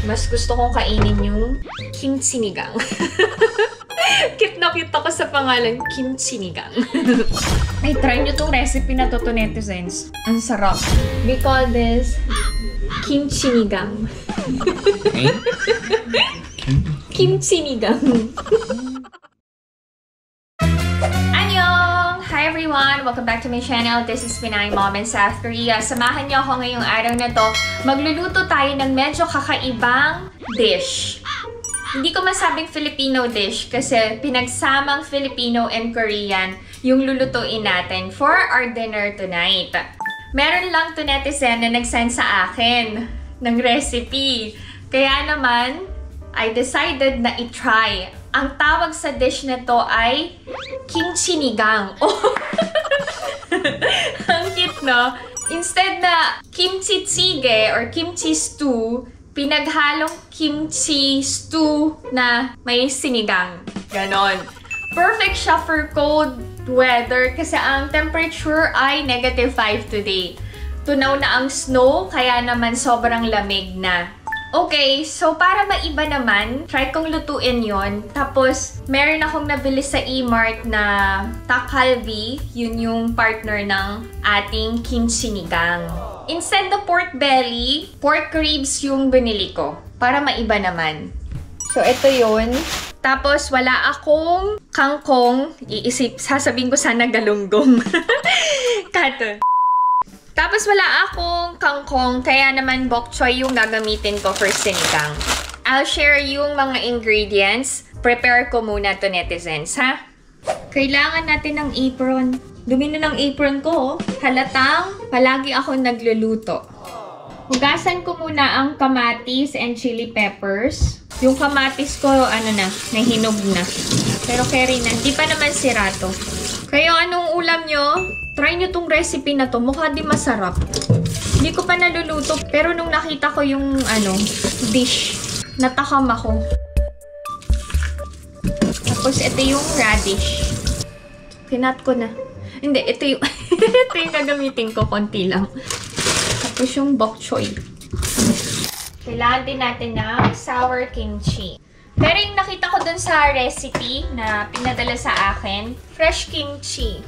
mas gusto kong kainin yung kimchi-nigang. Cute na cute ako sa pangalan, kimchi-nigang. Ay, try nyo tong recipe na to, netizens. Ang sarap. We call this kimchi-nigang. Kimchi-nigang. Annyeong! Hi everyone! Welcome back to my channel. This is Pinay Mom in South Korea. Samahan niyo ako ngayong araw na to. Magluluto tayo ng medyo kakaibang dish. Hindi ko masabing Filipino dish kasi pinagsamang Filipino and Korean yung lulutuin natin for our dinner tonight. Meron lang to netizen na nag-send sa akin ng recipe. Kaya naman, I decided na i-try. Ang tawag sa dish na to ay kimchi-nigang. Oh. Ang cute, no? Instead na kimchi jjigae or kimchi stew, pinaghalong kimchi stew na may sinigang. Ganon. Perfect siya for cold weather kasi ang temperature ay -5 today. Tunaw na ang snow, kaya naman sobrang lamig na. Okay, so para maiba naman, try kong lutuin yon. Tapos, meron akong nabili sa E-Mart na takhalbi. Yun yung partner ng ating kimchi-nigang. Instead of pork belly, pork ribs yung binili ko. Para maiba naman. So, ito yun. Tapos, wala akong kangkong. Sasabihin ko sana galunggong. Kato. Tapos, wala akong kangkong. Kaya naman, bok choy yung gagamitin ko for sinigang. I'll share yung mga ingredients. Prepare ko muna to netizens, ha? Kailangan natin ng apron. Dumi na ng apron ko, oh. Halatang palagi ako nagluluto. Hugasan ko muna ang kamatis and chili peppers. Yung kamatis ko, nahinog na. Pero carry na. Hindi pa naman sirato. Kayo, anong ulam nyo? Try nyo tong recipe na to. Mukha di masarap. Hindi ko pa naluluto. Pero nung nakita ko yung, dish, natakam ako. Tapos, ito yung radish. Kinat ko na. Hindi, ito yung ito yung gagamitin ko, konti lang. Tapos yung bok choy. Kailangan din natin ng sour kimchi. Pero yung nakita ko dun sa recipe na pinadala sa akin, fresh kimchi.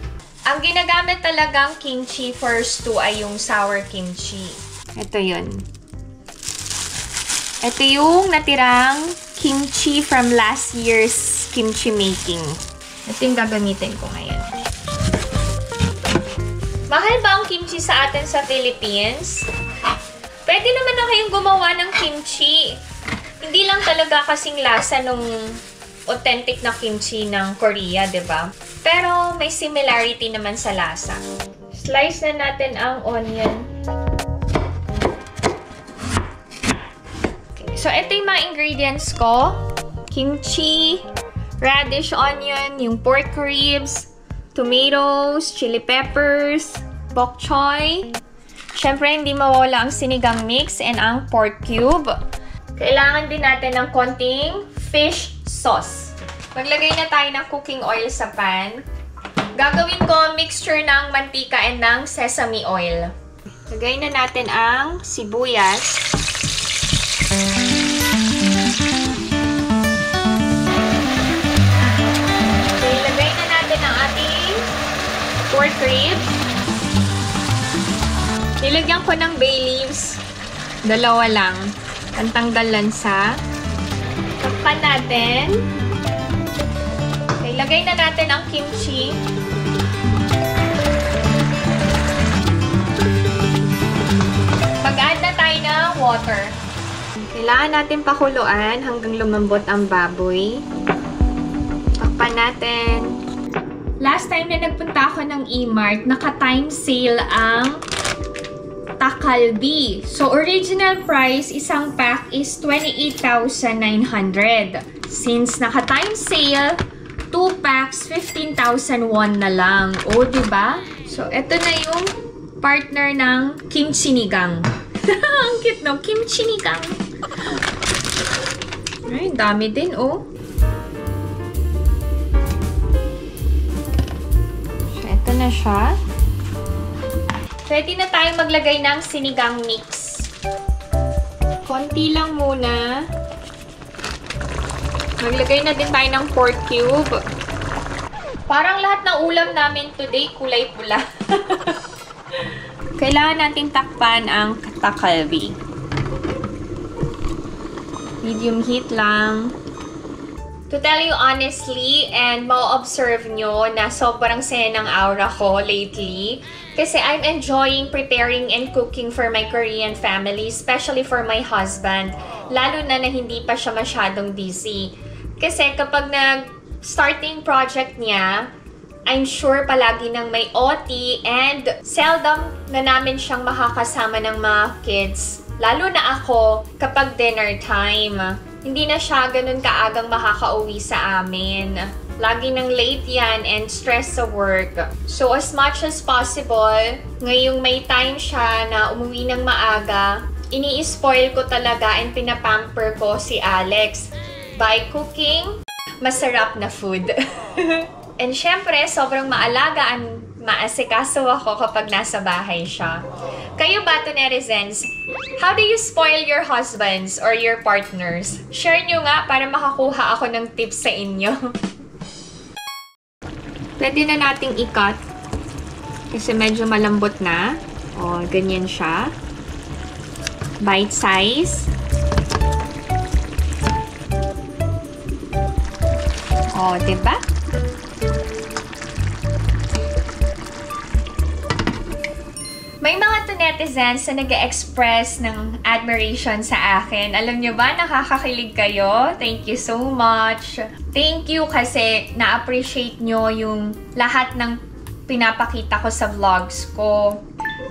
Ang ginagamit talagang kimchi for stew ay yung sour kimchi. Ito yun. Ito yung natirang kimchi from last year's kimchi making. Ito yung gagamitin ko ngayon. Mahal ba ang kimchi sa atin sa Philippines? Pwede naman na kayong gumawa ng kimchi. Hindi lang talaga kasing lasa nung authentic na kimchi ng Korea, diba? Pero may similarity naman sa lasa. Slice na natin ang onion. Okay. So, ito yung mga ingredients ko. Kimchi, radish onion, yung pork ribs, tomatoes, chili peppers, bok choy. Siyempre, hindi mawala ang sinigang mix and ang pork cube. Kailangan din natin ng konting fish sauce. Maglagay na tayo ng cooking oil sa pan. Gagawin ko mixture ng mantika and ng sesame oil. Lagay na natin ang sibuyas. Okay, lagay na natin ang ating pork ribs. Nilagyan ko ng bay leaves. 2 lang. Pantanggal lansa. Takpan natin. Okay, lagay na natin ang kimchi. Mag-add na tayo ng water. Kailangan natin pakuluan hanggang lumambot ang baboy. Takpan natin. Last time na nagpunta ako ng E-Mart, naka-time sale ang takhalbi. So, original price, isang pack is 28,900. Since naka-time sale, 2 packs, 15,000 won na lang. O, diba? So, ito na yung partner ng kimchi-nigang. Ang cute, no? Kimchi-nigang. Ay, dami din, oh. So, ito na siya. Ready na tayo maglagay ng sinigang mix. Konti lang muna. Maglagay na din tayo ng pork cube. Parang lahat ng ulam namin today kulay pula. Kailangan natin takpan ang takalbi. Medium heat lang. To tell you honestly, and ma-observe nyo na sobrang saya ng aura ko lately. Kasi I'm enjoying preparing and cooking for my Korean family, especially for my husband. Lalo na hindi pa siya masyadong busy. Kasi kapag nag-starting project niya, I'm sure palagi nang may OT and seldom na namin siyang makakasama ng mga kids. Lalo na ako kapag dinner time. Hindi na siya ganun kaagang makakauwi sa amin. Lagi nang late yan and stress sa work. So as much as possible, ngayong may time siya na umuwi ng maaga, ini-spoil ko talaga and pinapamper ko si Alex by cooking masarap na food. And syempre, sobrang maalagaan, maasikaso ako kapag nasa bahay siya. Kayo ba to netizens? How do you spoil your husbands or your partners? Share nyo nga para makakuha ako ng tips sa inyo. Pwede na nating i-cut. Kasi medyo malambot na. O, ganyan siya. Bite size. O, diba? May mga netizens na nag-express ng admiration sa akin. Alam nyo ba, nakakakilig kayo? Thank you so much. Thank you kasi na-appreciate nyo yung lahat ng pinapakita ko sa vlogs ko.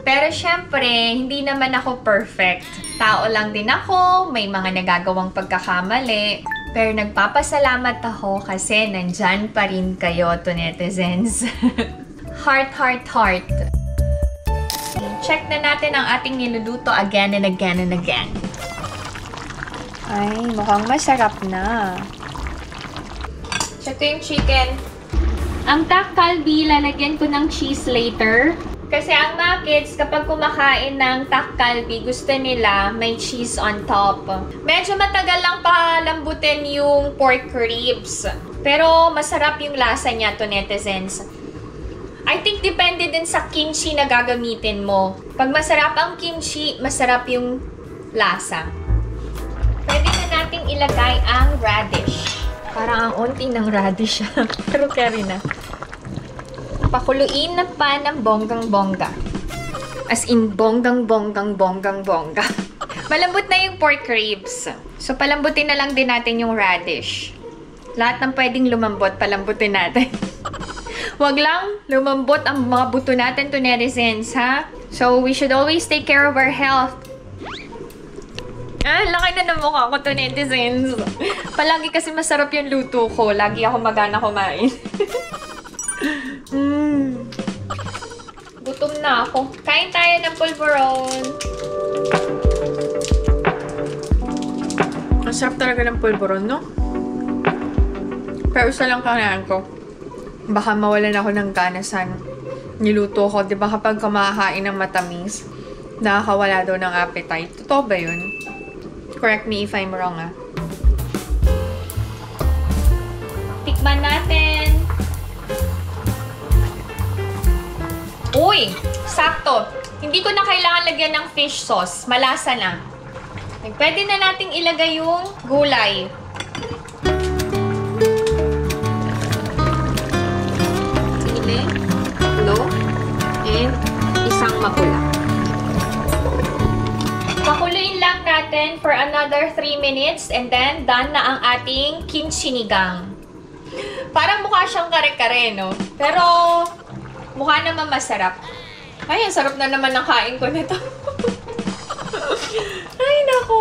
Pero syempre, hindi naman ako perfect. Tao lang din ako, may mga nagagawang pagkakamali. Pero nagpapasalamat ako kasi nandyan pa rin kayo, netizens. Heart, heart, heart. Check na natin ang ating niluluto again and again and again. Ay, mukhang masarap na. Check ko yung chicken. Ang dak kalbi, lalagyan ko ng cheese later. Kasi ang mga kids, kapag kumakain ng dak kalbi, gusto nila may cheese on top. Medyo matagal lang palambutin yung pork ribs. Pero masarap yung lasa niya, netizens. I think depende din sa kimchi na gagamitin mo. Pag masarap ang kimchi, masarap yung lasa. Pwede na nating ilagay ang radish. Parang ang unti ng radish. Pero carry na. Pakuluin na pa ng bonggang-bongga. As in, bonggang-bonggang-bonggang-bongga. Malambot na yung pork ribs. So, palambutin na lang din natin yung radish. Lahat ng pwedeng lumambot, palambutin natin. Wag lang lumambot ang mga buto natin, netizens, ha? So, we should always take care of our health. Ah, laki na ng mukha ko, netizens. Palagi kasi masarap yung luto ko. Lagi ako magana kumain. Gutom na ako. Kain tayo ng pulveron. Ang sarap talaga ng pulveron, no? Pero isa lang kanayan ko. Baka mawalan ako ng gana sa niluto ko. Diba kapag kumakain ng matamis, nakakawala daw ng appetite. Totoo ba yun? Correct me if I'm wrong, ah. Tikman natin. Uy! Sakto! Hindi ko na kailangan lagyan ng fish sauce. Malasa na. Pwede na nating ilagay yung gulay. And isang mapula. Pakuluin lang natin for another 3 minutes and then done na ang ating kimchi sinigang. Parang mukha siyang kare-kare, no? Pero mukha naman masarap. Ay, ang sarap na naman ng kain ko nito. Ay, nako.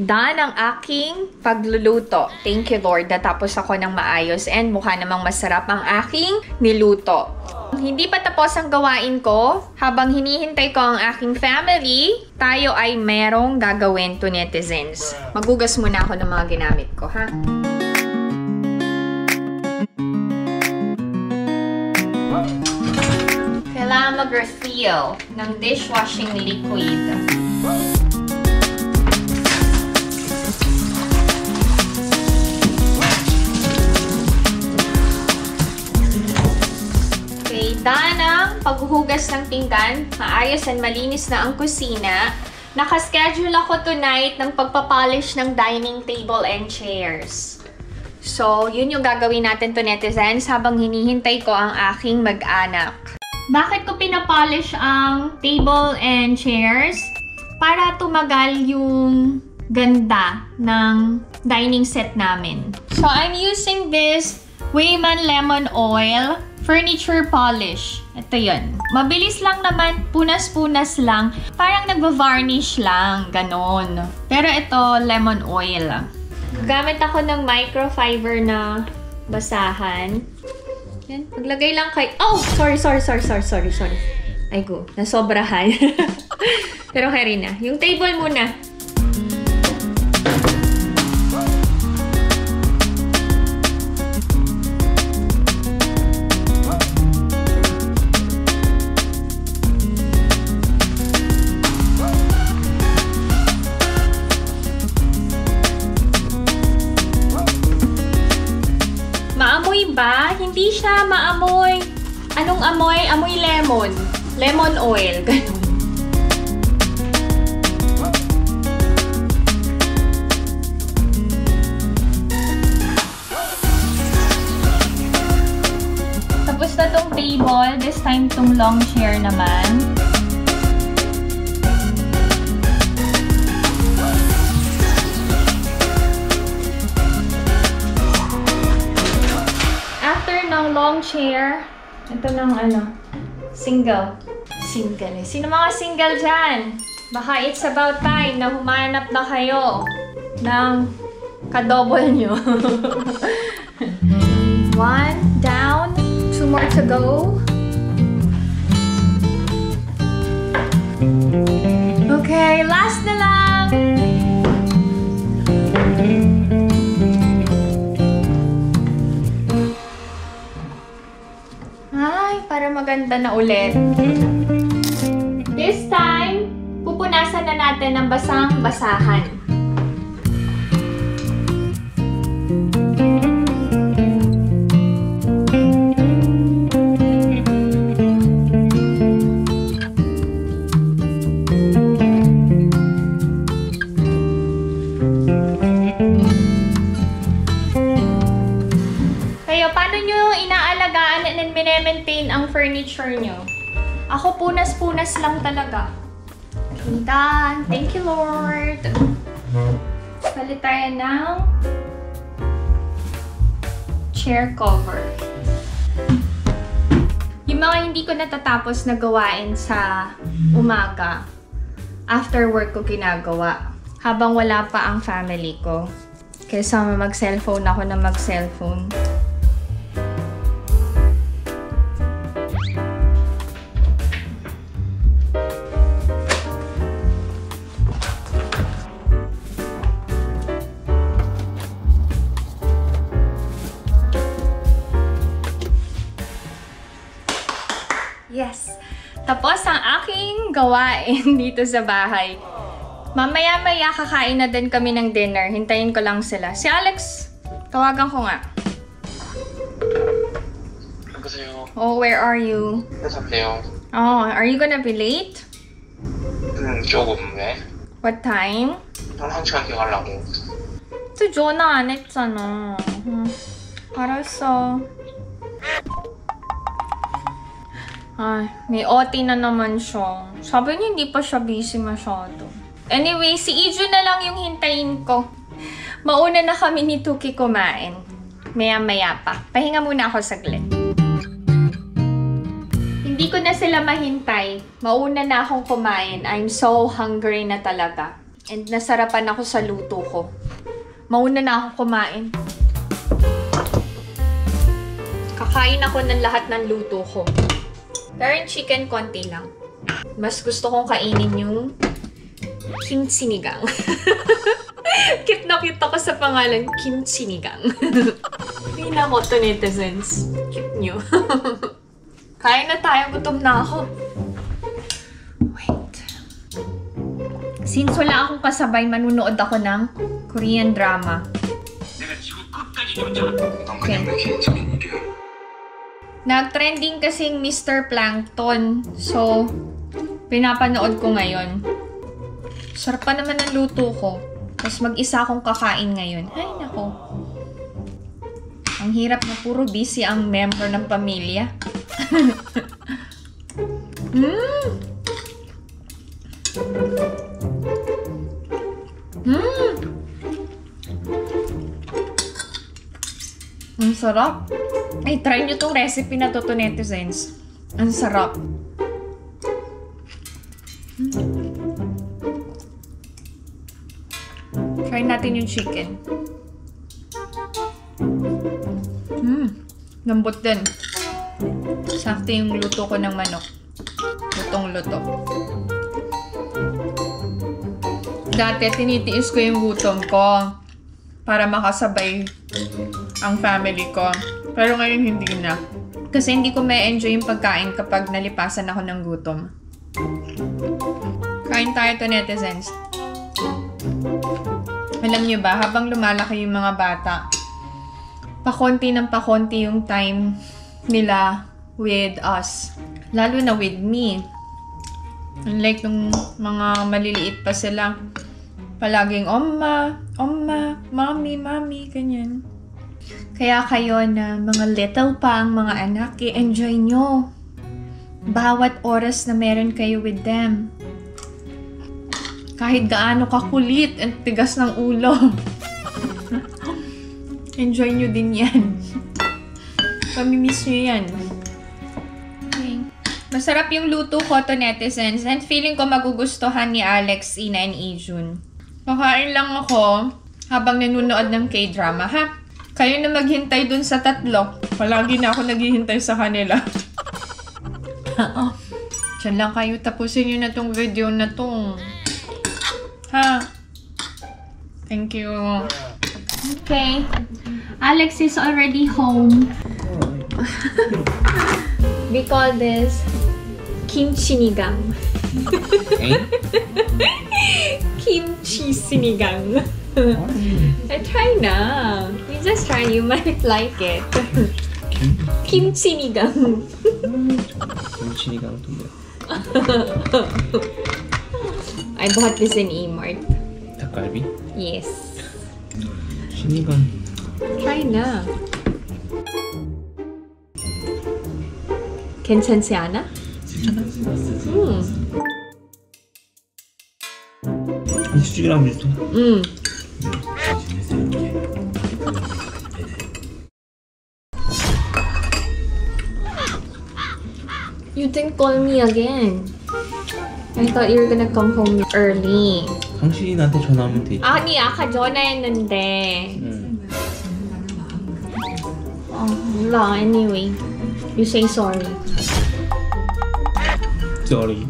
Done ang aking pagluluto. Thank you, Lord. Natapos ako ng maayos and mukha namang masarap ang aking niluto. Hindi pa tapos ang gawain ko. Habang hinihintay ko ang aking family, tayo ay merong gagawin, netizens. Magugas muna ako ng mga ginamit ko, ha? Kailangan mag-refill ng dishwashing liquid. maghuhugas ng pinggan, maayos and malinis na ang kusina. Nakaschedule ako tonight ng pagpapolish ng dining table and chairs. So, yun yung gagawin natin to netizens habang hinihintay ko ang aking mag-anak. Bakit ko pinapolish ang table and chairs? Para tumagal yung ganda ng dining set namin. So, I'm using this Weiman Lemon Oil Furniture Polish. Ito yun. Mabilis lang naman, punas-punas lang. Parang nagva-varnish lang, ganon. Pero ito, lemon oil. Gamit ako ng microfiber na basahan. Yan, paglagay lang kay... Oh! Sorry. Ay go, nasobrahan. Pero kaya rin na. Yung table muna. Maamoy ba? Hindi siya maamoy. Anong amoy? Amoy lemon. Lemon oil. Ganun. Tapos na tong table. This time tong long chair naman. Long chair. Ito ng single. Single eh. Sino mga single dyan? Baka it's about time na humanap na kayo ng kadouble nyo. 1 down. 2 more to go. Okay, last na lang. Para maganda na ulit. This time, pupunasan na natin ng basang-basahan. Paano nyo inaalagaan and minemaintain ang furniture nyo? Ako punas-punas lang talaga. Okay, done. Thank you, Lord. Palit tayo ng chair cover. Yung mga hindi ko natatapos na gawain sa umaga, after work ko ginagawa. Habang wala pa ang family ko. Kaysa mag-cellphone ako na mag-cellphone. Yes! Tapos ang aking gawain dito sa bahay. Mamaya-maya kakain na din kami ng dinner. Hintayin ko lang sila. Si Alex, tawagan ko nga. Oh, where are you? Oh, are you gonna be late? 조금 왜? What time? 한 시간 뒤에 가려고. 또 전화 안 했잖아. 알았어. Ay, may OT na naman siya. Sabi niya hindi pa siya busy masyado. Anyway, si Ijo na lang yung hintayin ko. Mauna na kami ni Tuki kumain. Maya-maya pa. Pahinga muna ako saglit. Hindi ko na sila mahintay. Mauna na akong kumain. I'm so hungry na talaga. And nasarapan ako sa luto ko. Mauna na akong kumain. Kakain ako ng lahat ng luto ko. Pero yung chicken, konti lang. Mas gusto kong kainin yung kimchi sinigang. Cute na cute ako sa pangalan, kimchi sinigang. Hindi na ako to netizens. Cute nyo. Kain na tayo, gutom na ako. Wait. Since wala akong kasabay, manunood ako ng Korean drama. Okay. Nag-trending kasing Mr. Plankton. So, pinapanood ko ngayon. Sarap pa naman ang luto ko. Tapos mag-isa akong kakain ngayon. Ay, nako. Ang hirap na puro busy ang member ng pamilya. Ang sarap. Ay, try nyo tong recipe na to, netizens. Ang sarap. Try natin yung chicken. Lambot din. Sakto yung luto ko ng manok. Lutong-luto. Dati, tinitiis ko yung gutom ko para makasabay ang family ko. Pero ngayon hindi na. Kasi hindi ko may enjoy yung pagkain kapag nalipasan ako ng gutom. Kain tayo to, netizens. Alam nyo ba, habang lumalaki yung mga bata, pakonti ng pakonti yung time nila with us. Lalo na with me. Unlike nung mga maliliit pa sila, palaging, Oma, Oma, Mommy, Mommy, ganyan. Kaya kayo na mga little pa ang mga anak, i-enjoy nyo bawat oras na meron kayo with them. Kahit gaano kakulit at tigas ng ulo. Enjoy nyo din yan. Pamimiss nyo yan. Okay. Masarap yung luto ko to, netizens. And feeling ko magugustuhan ni Alex, Ina, and Ijun. Kakain lang ako habang nanonood ng K-drama, ha? Kayo na maghintay dun sa 3. Palagi na ako naghihintay sa kanila. Diyan lang kayo. Tapusin nyo na tong video na to. Ha? Thank you. Okay. Alex is already home. We call this kimchi sinigang. Kimchi sinigang. Try na. You just try. You might like it. Kimchi sinigang. Kimchi sinigang to me. I bought this in E-Mart. 닭갈비? Yes. sinigang. Try na. 괜찮지 않아? 김치찌개랑 비슷해. You didn't call me again. I thought you were gonna come home early. 당신이 나한테 전화하면 되지. 아니, 아까 전화했는데. 몰라. Anyway, you say sorry. Sorry.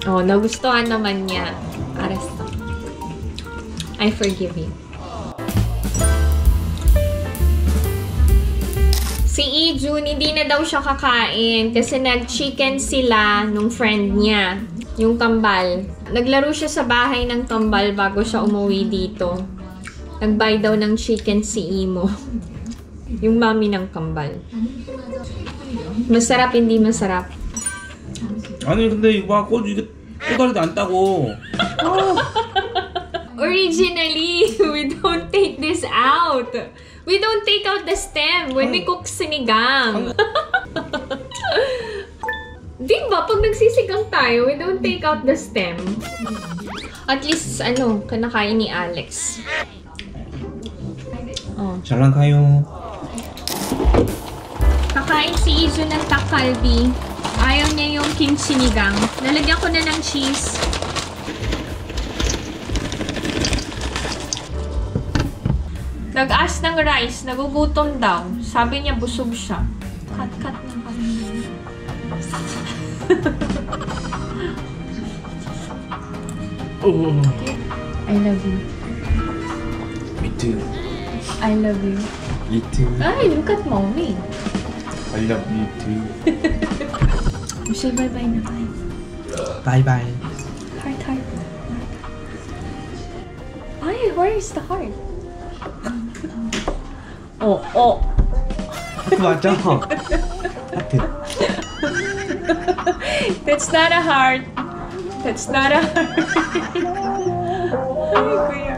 나gustuhan naman niya. Aresta. I forgive you. Si Ijun, hindi na daw siya kakain kasi nag-chicken sila nung friend niya, yung kambal. Naglaro siya sa bahay ng kambal bago siya umuwi dito. Nag-buy daw ng chicken si Imo. Yung mami ng kambal. Masarap, hindi masarap. 아니 근데 이거 꼬주 이게 꼬다리도 안 따고. Originally, we don't take this out. We don't take out the stem when we cook sinigang. Diba, pag nagsisigang tayo, we don't take out the stem. At least, kanakain ni Alex. 잘 lang kayo. Kakain si Izu ng takalbi. Ayaw niya yung kimchi sinigang. Nalagyan ko na ng cheese. Nag-ask ng rice, nagugutom daw. Sabi niya, busog siya. Cut na kami. I love you. Me too. I love you. Me too. Ay, look at mommy. I love you too. Say bye-bye na tayo. Bye bye. Heart. Ay, where is the heart? Oh. 하트 맞죠? 하트. That's not a heart. That's not a heart. Ay, kuya.